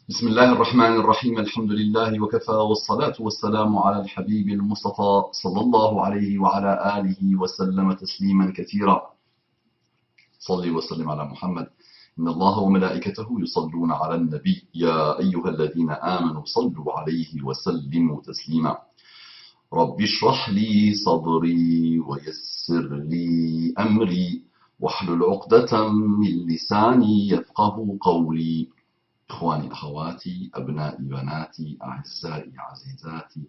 بسم الله الرحمن الرحيم الحمد لله وكفى والصلاة والسلام على الحبيب المصطفى صلى الله عليه وعلى آله وسلم تسليما كثيرا. صلي وسلم على محمد. إن الله وملائكته يصلون على النبي يا أيها الذين آمنوا صلوا عليه وسلموا تسليما. رب اشرح لي صدري ويسر لي أمري واحلل عقدة من لساني يفقه قولي. إخواني أخواتي أبنائي بناتي أعزائي عزيزاتي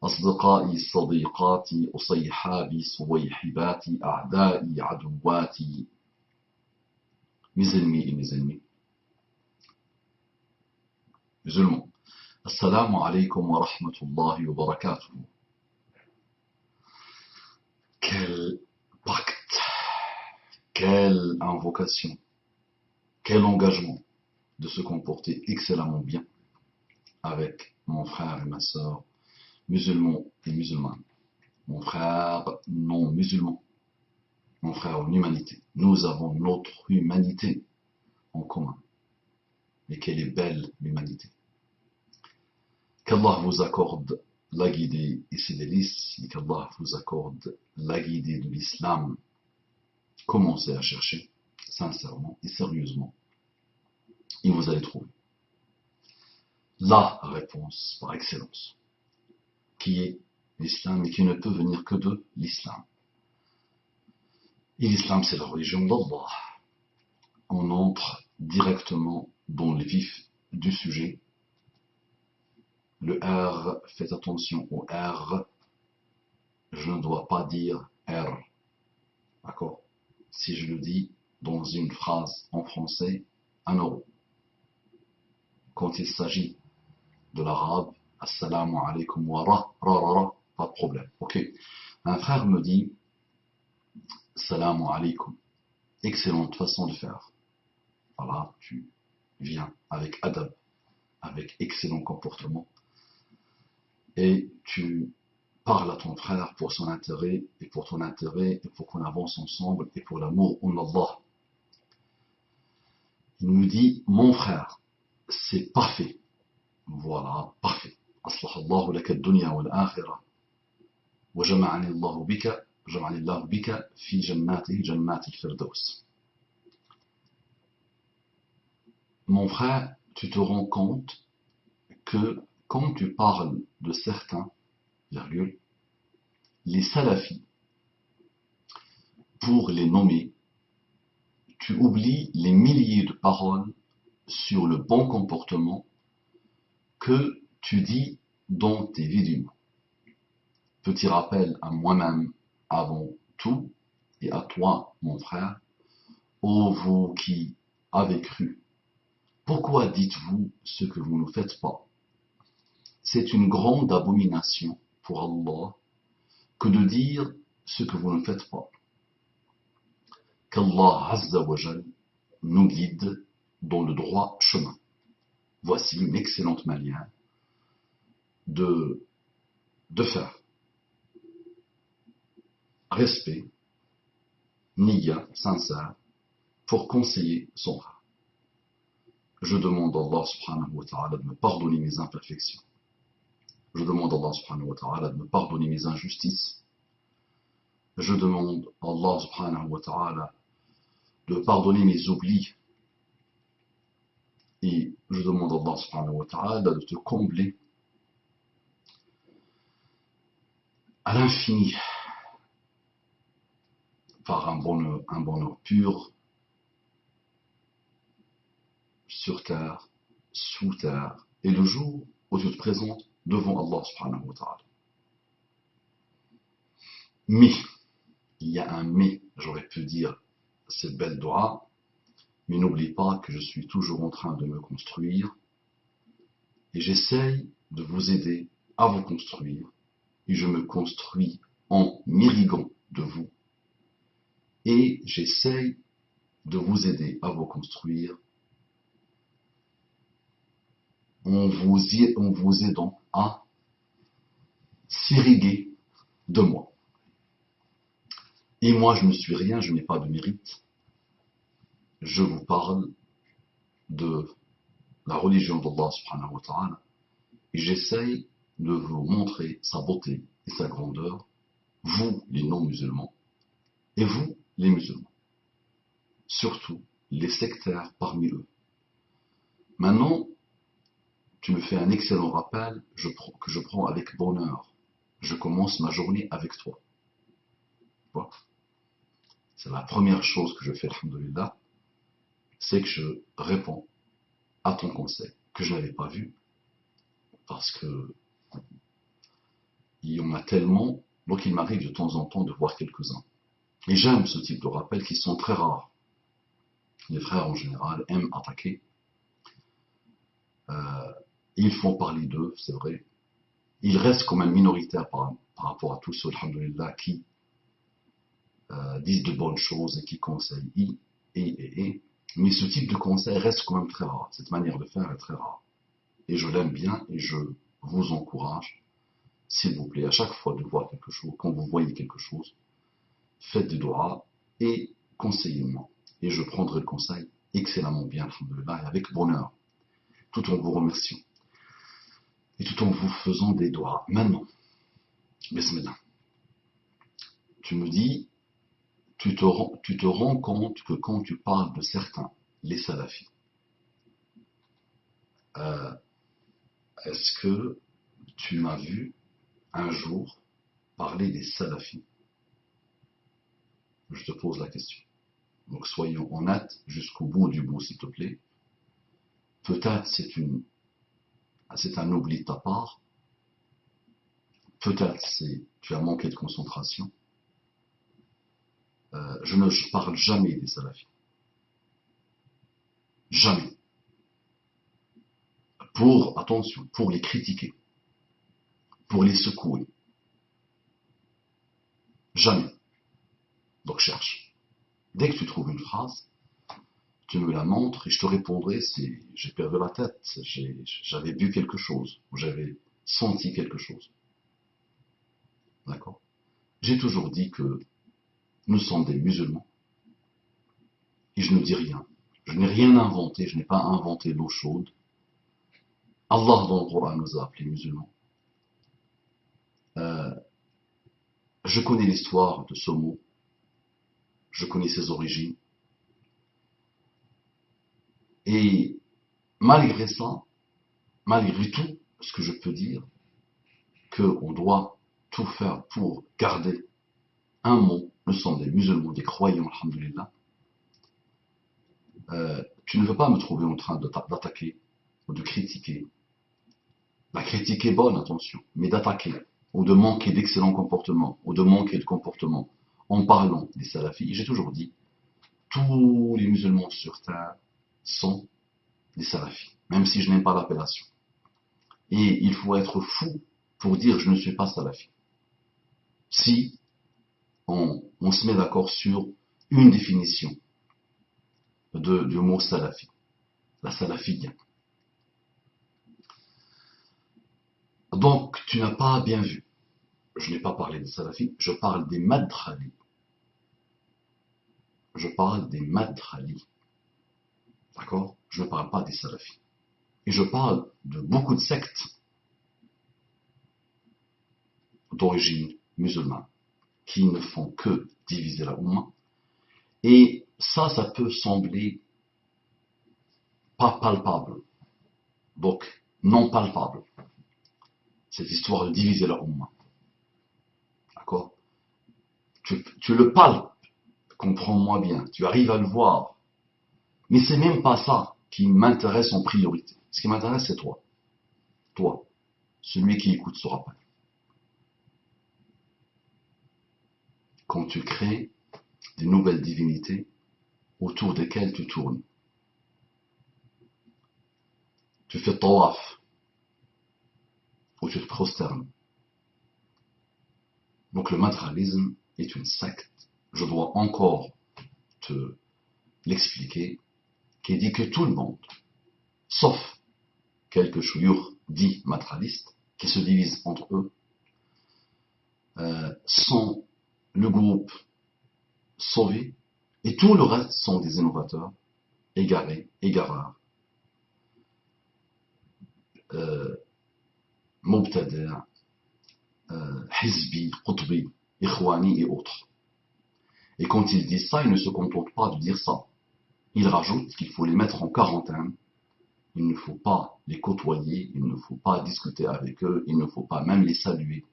أصدقائي صديقاتي أصيحابي صويحباتي أعدائي عدواتي mes ennemis et mes ennemis musulmans. Assalamu alaikum wa rahmatullahi wa barakatuh. Quel pacte, quelle invocation, quel engagement de se comporter excellemment bien avec mon frère et ma sœur musulmans et musulmanes, mon frère non musulman, mon frère en humanité. Nous avons notre humanité en commun. Et quelle est belle l'humanité. Qu'Allah vous accorde la guidée et ses délices, et qu'Allah vous accorde la guidée de l'islam. Commencez à chercher, sincèrement et sérieusement, et vous allez trouver la réponse par excellence, qui est l'islam et qui ne peut venir que de l'islam. Et l'islam, c'est la religion d'Allah. On entre directement dans le vif du sujet. Le R, faites attention au R. Je ne dois pas dire R. D'accord? Si je le dis dans une phrase en français, 1 euro. Quand il s'agit de l'arabe, assalamu alaikum wa ra, pas de problème. Ok. Un frère me dit, assalamu alaikum. Excellente façon de faire. Voilà, tu viens avec adab, avec excellent comportement, et tu parles à ton frère pour son intérêt, et pour ton intérêt, et pour qu'on avance ensemble, et pour l'amour en Allah. Il me dit, mon frère, c'est parfait. Voilà, parfait. أصلح الله لك الدنيا والآخرة وجمعني الله بك في جناته جنات الفردوس. Mon frère, tu te rends compte que quand tu parles de certains, virgule, les salafis, pour les nommer, tu oublies les milliers de paroles sur le bon comportement que tu dis dans tes vidéos. Petit rappel à moi-même avant tout, et à toi, mon frère, ô vous qui avez cru, pourquoi dites-vous ce que vous ne faites pas? C'est une grande abomination pour Allah que de dire ce que vous ne faites pas. Qu'Allah Azza wa Jal nous guide dans le droit chemin. Voici une excellente manière de faire. Respect, niya, sincère, pour conseiller son frère. Je demande à Allah subhanahu wa ta'ala de me pardonner mes imperfections. Je demande à Allah subhanahu wa ta'ala de me pardonner mes injustices. Je demande à Allah subhanahu wa ta'ala de pardonner mes oublis. Et je demande à Allah subhanahu wa ta'ala de te combler à l'infini par un bonheur pur sur terre, sous terre, et le jour où tu te présentes devant Allah subhanahu wa ta'ala. Mais, il y a un mais, j'aurais pu dire cette belle dua, mais n'oublie pas que je suis toujours en train de me construire, et j'essaye de vous aider à vous construire, et je me construis en m'irriguant de vous, et j'essaye de vous aider à vous construire en vous aidant à s'irriguer de moi. Et moi, je ne suis rien, je n'ai pas de mérite. Je vous parle de la religion d'Allah subhanahu wa ta'ala, et j'essaye de vous montrer sa beauté et sa grandeur, vous les non-musulmans, et vous les musulmans, surtout les sectaires parmi eux. Maintenant, tu me fais un excellent rappel que je prends avec bonheur. Je commence ma journée avec toi. Voilà. C'est la première chose que je fais, alhamdoulilah, c'est que je réponds à ton conseil, que je n'avais pas vu, parce que il y en a tellement, donc il m'arrive de temps en temps de voir quelques-uns. Et j'aime ce type de rappels qui sont très rares. Les frères en général aiment attaquer. Ils font parler d'eux, c'est vrai. Ils restent quand même minoritaires par rapport à tous ceux, alhamdoulilah, qui disent de bonnes choses et qui conseillent mais ce type de conseil reste quand même très rare. Cette manière de faire est très rare. Et je l'aime bien et je vous encourage, s'il vous plaît, à chaque fois de voir quelque chose, quand vous voyez quelque chose, faites des doigts et conseillez-moi. Et je prendrai le conseil excellemment bien, alhamdoulilah, et avec bonheur, tout en vous remerciant. Et tout en vous faisant des doigts. Maintenant, bismillah, tu me dis, tu te rends compte que quand tu parles de certains, les salafis, est-ce que tu m'as vu un jour parler des salafis? Je te pose la question. Donc soyons honnêtes jusqu'au bout du bout, s'il te plaît. Peut-être c'est un oubli de ta part. Peut-être tu as manqué de concentration. Je ne parle jamais des salafis. Jamais. Attention, pour les critiquer, pour les secouer. Jamais. Donc cherche. Dès que tu trouves une phrase, tu me la montres et je te répondrai si j'ai perdu la tête, j'avais bu quelque chose, ou j'avais senti quelque chose. D'accord? J'ai toujours dit que nous sommes des musulmans et je ne dis rien. Je n'ai rien inventé, je n'ai pas inventé l'eau chaude. Allah dans le Coran nous a appelés musulmans. Je connais l'histoire de ce mot, je connais ses origines. Et malgré ça, malgré tout, ce que je peux dire, qu'on doit tout faire pour garder un mot. Nous sommes des musulmans, des croyants, alhamdoulilah. Tu ne veux pas me trouver en train d'attaquer ou de critiquer. La critique est bonne, attention, mais d'attaquer ou de manquer d'excellent comportement ou de manquer de comportement en parlant des salafis, j'ai toujours dit, tous les musulmans sur terre sont des salafis, même si je n'aime pas l'appellation. Et il faut être fou pour dire je ne suis pas salafi. Si on se met d'accord sur une définition du mot salafi, la salafiyya. Donc, tu n'as pas bien vu. Je n'ai pas parlé des salafis, je parle des madkhali. Je parle des madkhali. D'accord? Je ne parle pas des salafis. Et je parle de beaucoup de sectes d'origine musulmane qui ne font que diviser la Oumma. Et ça peut sembler pas palpable. Donc, non palpable. Cette histoire de diviser la Oumma. D'accord? Tu le palpes, comprends-moi bien, tu arrives à le voir. Mais c'est même pas ça qui m'intéresse en priorité. Ce qui m'intéresse, c'est toi. Toi, celui qui écoute ce rappel. Quand tu crées des nouvelles divinités autour desquelles tu tournes, tu fais tawaf, ou tu te prosternes. Donc le matérialisme est une secte. Je dois encore te l'expliquer, qui dit que tout le monde, sauf quelques chouyours dits matérialistes, qui se divisent entre eux, sont le groupe sauvé, et tout le reste sont des innovateurs, égarés, égareurs. Mubtadi', Hizbi, Qutbi, Ikhwani et autres. Et quand ils disent ça, ils ne se contentent pas de dire ça. Ils rajoutent qu'il faut les mettre en quarantaine. Il ne faut pas les côtoyer, il ne faut pas discuter avec eux, il ne faut pas même les saluer.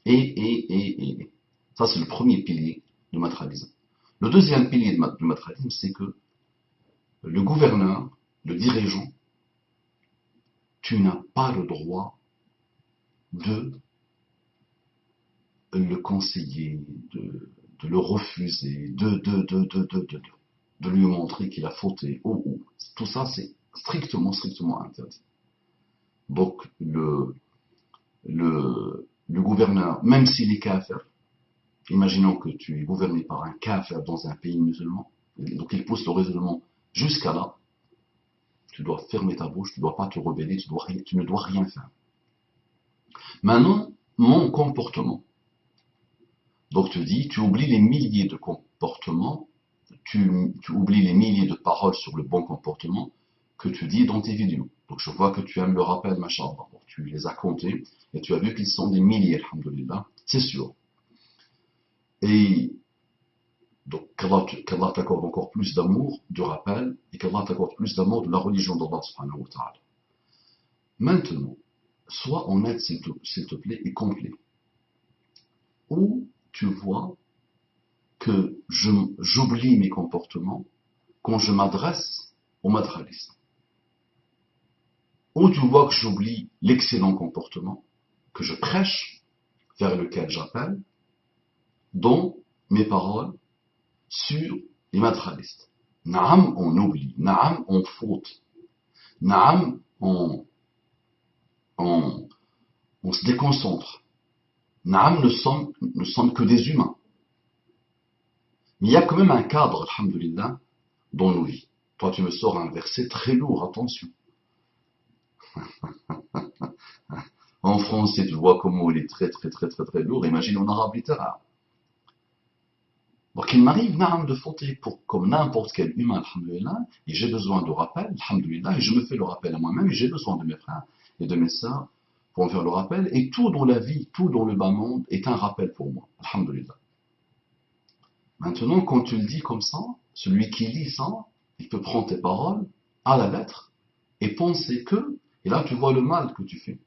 Et. Ça, c'est le premier pilier du matralisme. Le deuxième pilier du matralisme, c'est que le gouverneur, le dirigeant, tu n'as pas le droit de le conseiller, de le refuser, de lui montrer qu'il a fauté. Tout ça, c'est strictement interdit. Donc, le gouverneur, même s'il est kafir, imaginons que tu es gouverné par un kafir dans un pays musulman, donc il pousse le raisonnement jusqu'à là, tu dois fermer ta bouche, tu ne dois pas te rebeller, tu ne dois rien faire. Maintenant, mon comportement. Donc tu dis, tu oublies les milliers de comportements, tu oublies les milliers de paroles sur le bon comportement que tu dis dans tes vidéos. Donc je vois que tu aimes le rappel, machallah. Donc tu les as comptés et tu as vu qu'ils sont des milliers, alhamdoulilah, c'est sûr. Et donc qu'Allah t'accorde encore plus d'amour du rappel et qu'Allah t'accorde plus d'amour de la religion d'Allah subhanahu wa ta'ala. Maintenant, sois honnête s'il te plaît et complet. Où tu vois que j'oublie mes comportements quand je m'adresse au matraliste. Ou tu vois que j'oublie l'excellent comportement que je prêche, vers lequel j'appelle, dans mes paroles sur les matralistes. Naam, on oublie. Naam, on faute. Naam, on se déconcentre. Naam, nous sommes que des humains. Mais il y a quand même un cadre, alhamdoulilah, dans nos vies. Toi, tu me sors un verset très lourd, attention. En français, tu vois comment il est très lourd. Imagine en arabe littéraire. Donc il m'arrive de fauter comme n'importe quel humain, alhamdoulilah, et j'ai besoin de rappel, alhamdoulilah, et je me fais le rappel à moi-même, et j'ai besoin de mes frères et de mes sœurs pour me faire le rappel, et tout dans la vie, tout dans le bas monde est un rappel pour moi, alhamdoulilah. Maintenant, quand tu le dis comme ça, celui qui lit ça, il peut prendre tes paroles à la lettre et penser que, et là tu vois le mal que tu fais.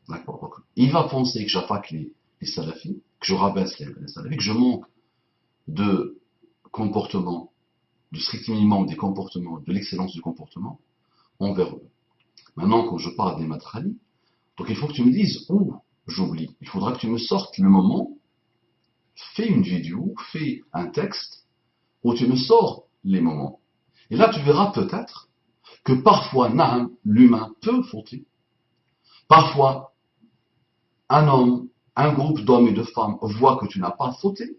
D'accord. Il va penser que j'attaque les salafis, que je rabaisse les salafis, que je manque de comportement, du strict minimum des comportements, de l'excellence du comportement envers eux. Maintenant, quand je parle des matralis, donc il faut que tu me dises où j'oublie. Il faudra que tu me sortes le moment, fais une vidéo, fais un texte où tu me sors les moments. Et là, tu verras peut-être que parfois, l'humain peut fauter. Parfois, un homme, un groupe d'hommes et de femmes voit que tu n'as pas fauté.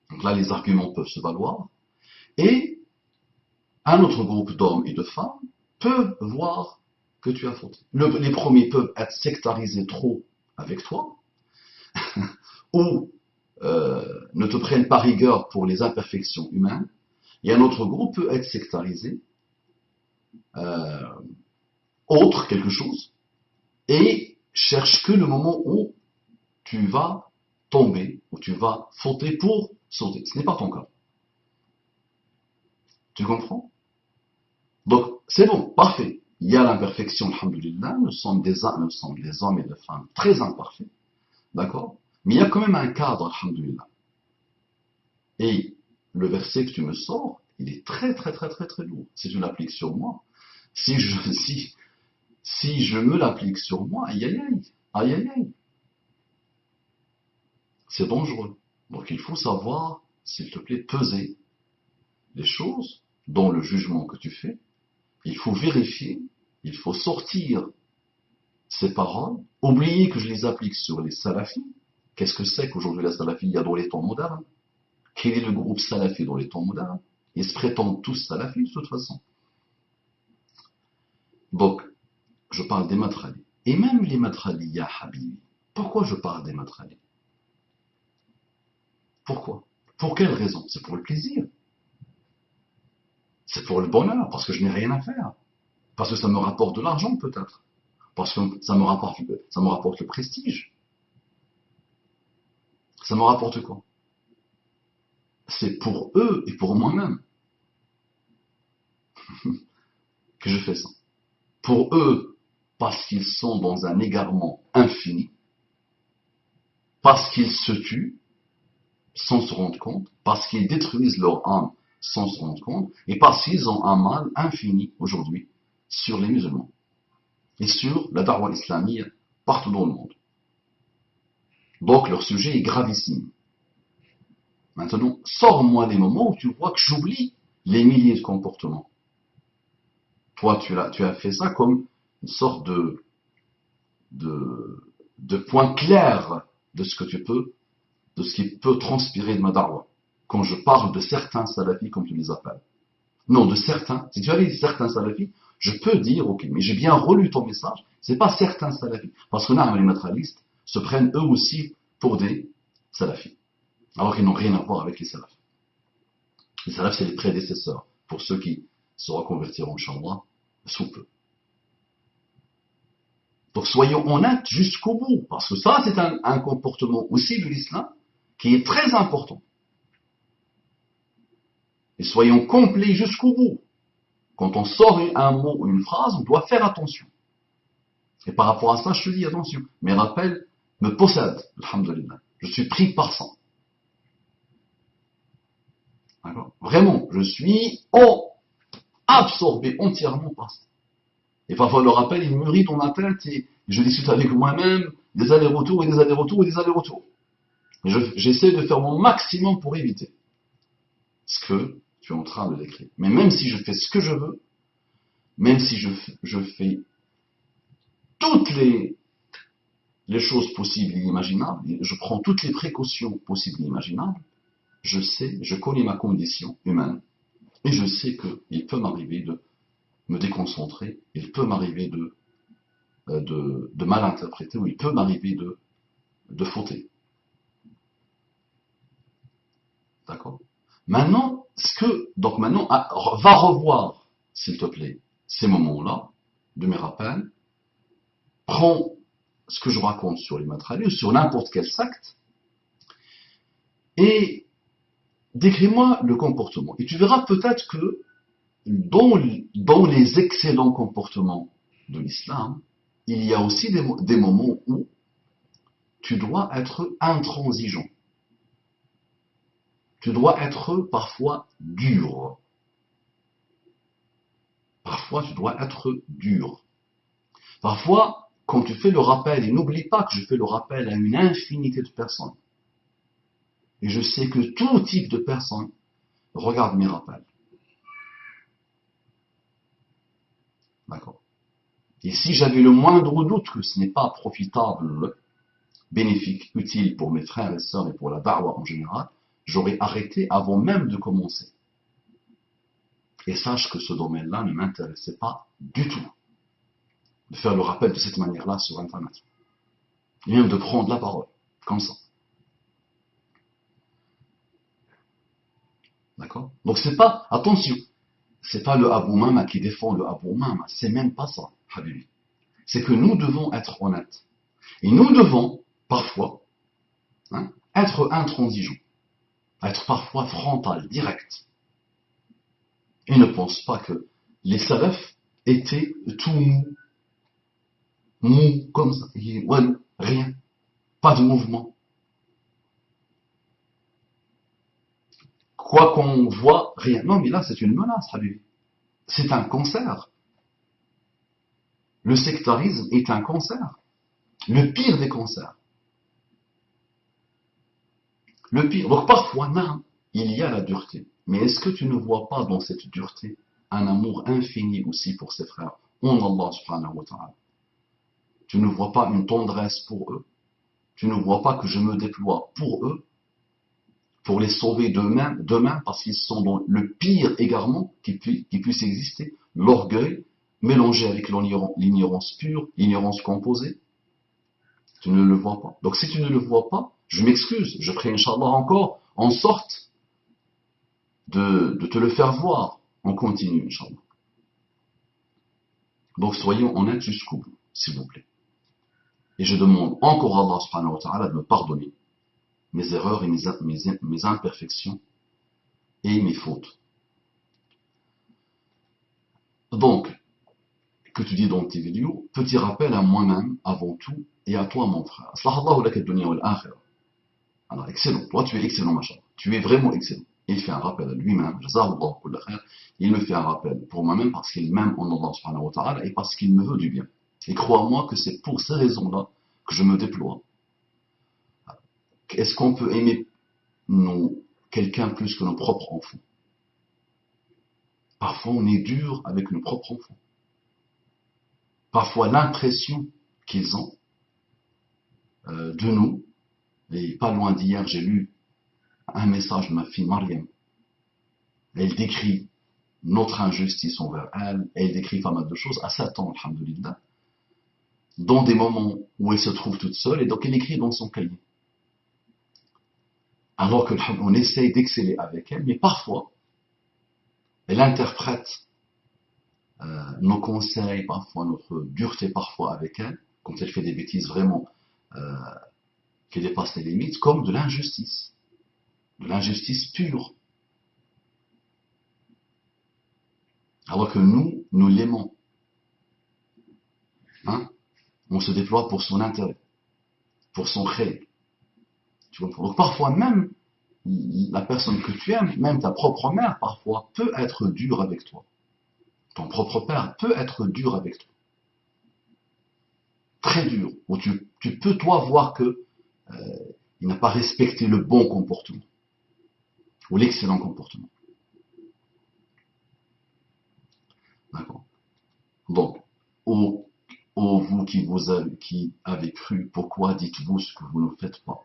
Donc là, les arguments peuvent se valoir. Et un autre groupe d'hommes et de femmes peut voir que tu as fauté. Les premiers peuvent être sectarisés trop avec toi, ou ne te prennent pas rigueur pour les imperfections humaines. Et un autre groupe peut être sectarisé, autre quelque chose, et cherche que le moment où tu vas tomber, où tu vas fauter pour sauter. Ce n'est pas ton cas. Tu comprends? Donc, c'est bon, parfait. Il y a l'imperfection, alhamdoulilah, nous sommes des hommes et des femmes très imparfaits, d'accord? Mais il y a quand même un cadre, alhamdoulilah. Et le verset que tu me sors, il est très lourd. Si tu l'appliques sur moi, si je me l'applique sur moi, aïe. C'est dangereux. Donc il faut savoir, s'il te plaît, peser les choses dans le jugement que tu fais. Il faut vérifier, il faut sortir ces paroles, oublier que je les applique sur les salafis. Qu'est-ce que c'est qu'aujourd'hui la salafie, il y a dans les temps modernes? Quel est le groupe salafi dans les temps modernes? Ils se prétendent tous salafis de toute façon. Donc, je parle des matralis. Et même les matralis, ya habibi. Pourquoi je parle des matralis? Pourquoi? Pour quelle raison? C'est pour le plaisir. C'est pour le bonheur, parce que je n'ai rien à faire. Parce que ça me rapporte de l'argent peut-être. Parce que ça me rapporte le prestige. Ça me rapporte quoi? C'est pour eux et pour moi-même que je fais ça. Pour eux, parce qu'ils sont dans un égarement infini, parce qu'ils se tuent sans se rendre compte, parce qu'ils détruisent leur âme sans se rendre compte, et parce qu'ils ont un mal infini aujourd'hui sur les musulmans et sur la da'wah islamique partout dans le monde. Donc leur sujet est gravissime. Maintenant, sors-moi les moments où tu vois que j'oublie les milliers de comportements. Toi, tu as fait ça comme une sorte de point clair de ce que tu peux, de ce qui peut transpirer de ma da'wah. Quand je parle de certains salafis, comme tu les appelles. Non, de certains. Si tu as dit certains salafis, je peux dire, ok, mais j'ai bien relu ton message, c'est pas certains salafis. Parce que là, les naturalistes se prennent eux aussi pour des salafis. Alors qu'ils n'ont rien à voir avec les salafs. Les salafs, c'est les prédécesseurs, pour ceux qui se reconvertiront, Inch'Allah, sous peu. Donc soyons honnêtes jusqu'au bout, parce que ça, c'est un comportement aussi de l'islam qui est très important. Et soyons complets jusqu'au bout. Quand on sort un mot ou une phrase, on doit faire attention. Et par rapport à ça, je te dis attention. Mes rappels me possèdent, alhamdoulilah. Je suis pris par ça. D'accord? Vraiment, je suis absorbé entièrement par ça. Et parfois le rappel, il mûrit dans ma tête et je discute avec moi-même des allers-retours et des allers-retours et des allers-retours. J'essaie de faire mon maximum pour éviter ce que tu es en train de décrire. Mais même si je fais ce que je veux, même si je fais toutes les choses possibles et imaginables, je prends toutes les précautions possibles et imaginables, je connais ma condition humaine et je sais qu'il peut m'arriver de me déconcentrer, il peut m'arriver de mal interpréter ou il peut m'arriver de fauter. D'accord? Maintenant, va revoir, s'il te plaît, ces moments-là de mes rappels, prends ce que je raconte sur les matériaux, sur n'importe quel secte, et décris-moi le comportement. Et tu verras peut-être que dans les excellents comportements de l'islam, il y a aussi des moments où tu dois être intransigeant. Tu dois être parfois dur. Parfois, tu dois être dur. Parfois, quand tu fais le rappel, et n'oublie pas que je fais le rappel à une infinité de personnes, et je sais que tout type de personnes regardent mes rappels. D'accord? Et si j'avais le moindre doute que ce n'est pas profitable, bénéfique, utile pour mes frères et sœurs et pour la da'wah en général, j'aurais arrêté avant même de commencer. Et sache que ce domaine-là ne m'intéressait pas du tout de faire le rappel de cette manière-là sur Internet. Et même de prendre la parole, comme ça. D'accord? Donc c'est pas, attention, c'est pas le Abu Mama qui défend le Abu Mama, c'est même pas ça, Habibi. C'est que nous devons être honnêtes. Et nous devons, parfois, être intransigeants, être parfois frontal, direct. Et ne pense pas que les salafs étaient tout mou, comme ça, ouais, rien, pas de mouvement. Quoi qu'on voit, rien. Non, mais là, c'est une menace, Habibi. C'est un cancer. Le sectarisme est un cancer. Le pire des cancers. Le pire. Donc parfois, non, il y a la dureté. Mais est-ce que tu ne vois pas dans cette dureté un amour infini aussi pour ses frères en Allah subhanahu wa ta'ala? Tu ne vois pas une tendresse pour eux. Tu ne vois pas que je me déploie pour eux, pour les sauver demain parce qu'ils sont dans le pire égarement qui puisse exister, l'orgueil mélangé avec l'ignorance pure, l'ignorance composée. Tu ne le vois pas. Donc si tu ne le vois pas, je m'excuse, je ferai Inch'Allah encore en sorte de te le faire voir. On continue, Inch'Allah. Donc soyons honnêtes jusqu'au bout, s'il vous plaît. Et je demande encore à Allah subhanahu wa ta'ala de me pardonner mes erreurs et mes imperfections et mes fautes. Donc, que tu dis dans tes vidéos, petit rappel à moi-même avant tout et à toi mon frère. Aslahallahu laka ad-dunya wal akhirah. Alors excellent, toi tu es excellent machallah, tu es vraiment excellent. Et il fait un rappel à lui-même, Jazahullahu kulla khair. Il me fait un rappel pour moi-même parce qu'il m'aime en Allah subhanahu wa ta'ala et parce qu'il me veut du bien. Et crois-moi que c'est pour ces raisons-là que je me déploie. Est-ce qu'on peut aimer quelqu'un plus que nos propres enfants? Parfois on est dur avec nos propres enfants. Parfois l'impression qu'ils ont de nous, et pas loin d'hier j'ai lu un message de ma fille Mariam. Elle décrit notre injustice envers elle, elle décrit pas mal de choses à 7 ans, alhamdoulilah, dans des moments où elle se trouve toute seule, et donc elle écrit dans son cahier. Alors qu'on essaye d'exceller avec elle, mais parfois, elle interprète nos conseils, parfois notre dureté parfois avec elle, quand elle fait des bêtises vraiment qui dépassent les limites, comme de l'injustice pure. Alors que nous l'aimons. Hein? On se déploie pour son intérêt, pour son khayr. Tu vois? Donc parfois même, la personne que tu aimes, même ta propre mère, parfois, peut être dure avec toi. Ton propre père peut être dur avec toi. Très dur. Où tu peux, toi, voir que il n'a pas respecté le bon comportement. Ou l'excellent comportement. D'accord. Donc, vous qui avez cru, pourquoi dites-vous ce que vous ne faites pas?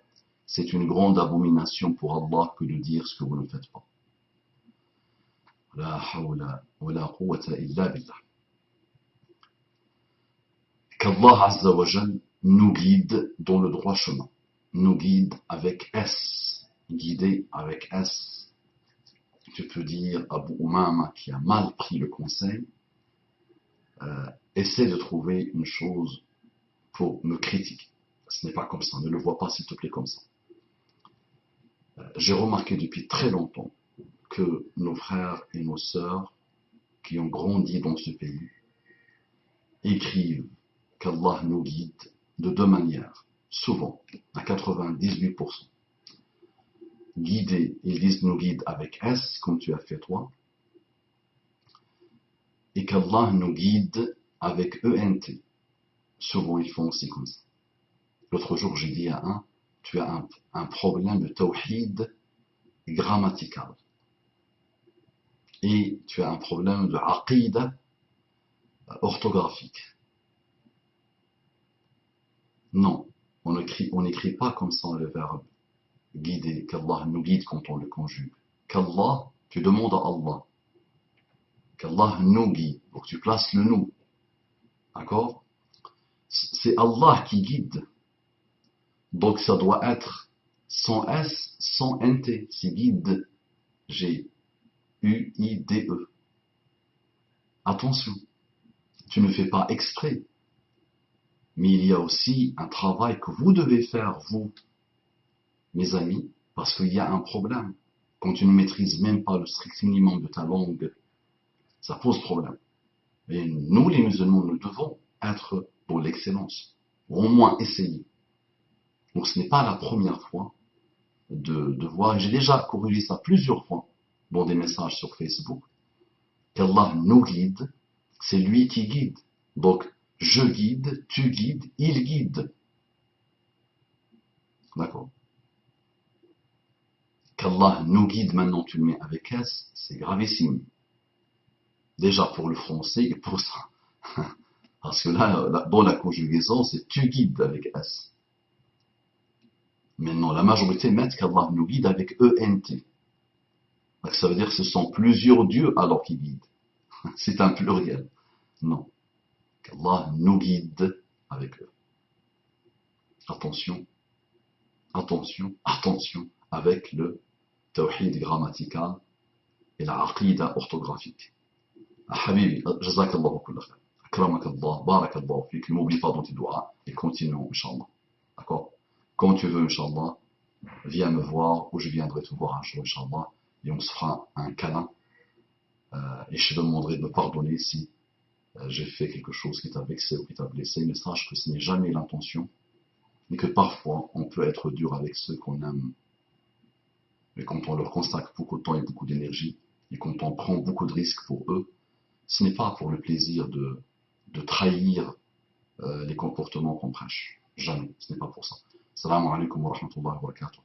C'est une grande abomination pour Allah que de dire ce que vous ne faites pas. La hawla wa la quwwata illa billah. Qu'Allah Azza wa Jal nous guide dans le droit chemin. Nous guide avec S. Guider avec S. Tu peux dire Abu Umama qui a mal pris le conseil, essaie de trouver une chose pour me critiquer. Ce n'est pas comme ça, ne le vois pas s'il te plaît comme ça. J'ai remarqué depuis très longtemps que nos frères et nos sœurs qui ont grandi dans ce pays écrivent qu'Allah nous guide de deux manières, souvent, à 98%. Guider, ils disent nous guide avec S, comme tu as fait toi, et qu'Allah nous guide avec ENT. Souvent, ils font aussi comme ça. L'autre jour, j'ai dit à un, tu as un problème de tawhid grammatical. Et tu as un problème de aqida orthographique. Non, on n'écrit pas comme ça le verbe guider, qu'Allah nous guide quand on le conjugue. Qu'Allah, tu demandes à Allah, qu'Allah nous guide, donc tu places le nous. D'accord? C'est Allah qui guide. Donc ça doit être sans S, sans NT. C'est guide. G-U-I-D-E. Attention, tu ne fais pas exprès. Mais il y a aussi un travail que vous devez faire, vous, mes amis, parce qu'il y a un problème. Quand tu ne maîtrises même pas le strict minimum de ta langue, ça pose problème. Et nous, les musulmans, nous devons être dans l'excellence, ou au moins essayer. Donc ce n'est pas la première fois de voir, et j'ai déjà corrigé ça plusieurs fois dans des messages sur Facebook, qu'Allah nous guide, c'est lui qui guide. Donc, je guide, tu guides, il guide. D'accord? Qu'Allah nous guide, maintenant tu le mets avec S, c'est gravissime. Déjà pour le français et pour ça. Parce que là, dans la conjugaison, c'est tu guides avec S. Maintenant, la majorité mettent qu'Allah nous guide avec ENT. Donc, ça veut dire que ce sont plusieurs dieux alors qu'ils guident. C'est un pluriel. Non. Qu'Allah nous guide avec eux. Attention, attention, attention avec le tawhid grammatical et la aqida orthographique. Habibi, jazakallahu kulla khair. Akramakallah, barakallah fik, n'oublie pas dans tes doigts et continuons, Inch'Allah. D'accord? Quand tu veux, Inch'Allah, viens me voir ou je viendrai te voir un jour, Inch'Allah, et on se fera un câlin. Et je te demanderai de me pardonner si j'ai fait quelque chose qui t'a vexé ou qui t'a blessé, mais sache que ce n'est jamais l'intention, et que parfois on peut être dur avec ceux qu'on aime, mais quand on leur consacre beaucoup de temps et beaucoup d'énergie, et quand on prend beaucoup de risques pour eux, ce n'est pas pour le plaisir de trahir les comportements qu'on prêche. Jamais, ce n'est pas pour ça. Assalamu alaikum wa rahmatullahi wa barakatuh.